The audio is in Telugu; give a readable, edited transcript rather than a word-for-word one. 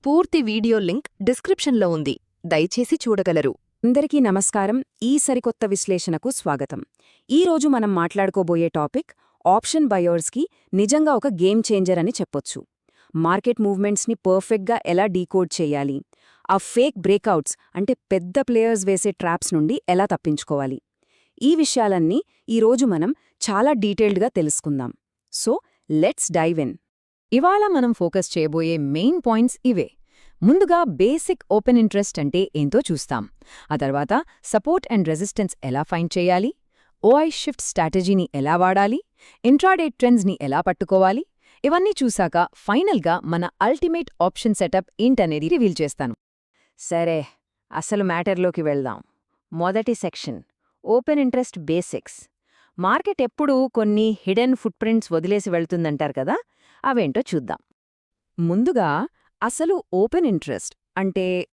పూర్తి వీడియో లింక్ డిస్క్రిప్షన్లో ఉంది. దయచేసి చూడగలరు. అందరికీ నమస్కారం. ఈ సరికొత్త విశ్లేషణకు స్వాగతం. ఈరోజు మనం మాట్లాడుకోబోయే టాపిక్ ఆప్షన్ బయర్స్కి నిజంగా ఒక గేమ్ చేంజర్ అని చెప్పొచ్చు. మార్కెట్ మూవ్మెంట్స్ని పర్ఫెక్ట్గా ఎలా డీకోడ్ చేయాలి, ఆ ఫేక్ బ్రేకౌట్స్ అంటే పెద్ద ప్లేయర్స్ వేసే ట్రాప్స్ నుండి ఎలా తప్పించుకోవాలి, ఈ విషయాలన్నీ ఈరోజు మనం చాలా డీటెయిల్డ్గా తెలుసుకుందాం. So let's dive in. ఇవాళ మనం ఫోకస్ చేయబోయే మెయిన్ పాయింట్స్ ఇవే. ముందుగా బేసిక్ ఓపెన్ ఇంట్రెస్ట్ అంటే ఏంతో చూస్తాం. ఆ తర్వాత సపోర్ట్ అండ్ రెసిస్టెన్స్ ఎలా ఫైండ్ చేయాలి, ఓఐ షిఫ్ట్ స్ట్రాటజీని ఎలా వాడాలి, ఇంట్రాడే ట్రెండ్స్ని ఎలా పట్టుకోవాలి, ఇవన్నీ చూశాక ఫైనల్గా మన అల్టిమేట్ ఆప్షన్ సెటప్ ఏంటనేది రివీల్ చేస్తాను. సరే, అసలు మ్యాటర్లోకి వెళ్దాం. మొదటి section open interest basics. Market ఎప్పుడూ కొన్ని హిడెన్ ఫుట్ ప్రింట్స్ వదిలేసి వెళ్తుందంటారు కదా, అవేంటో చూద్దాం. ముందుగా అసలు ఓపెన్ ఇంట్రెస్ట్ అంటే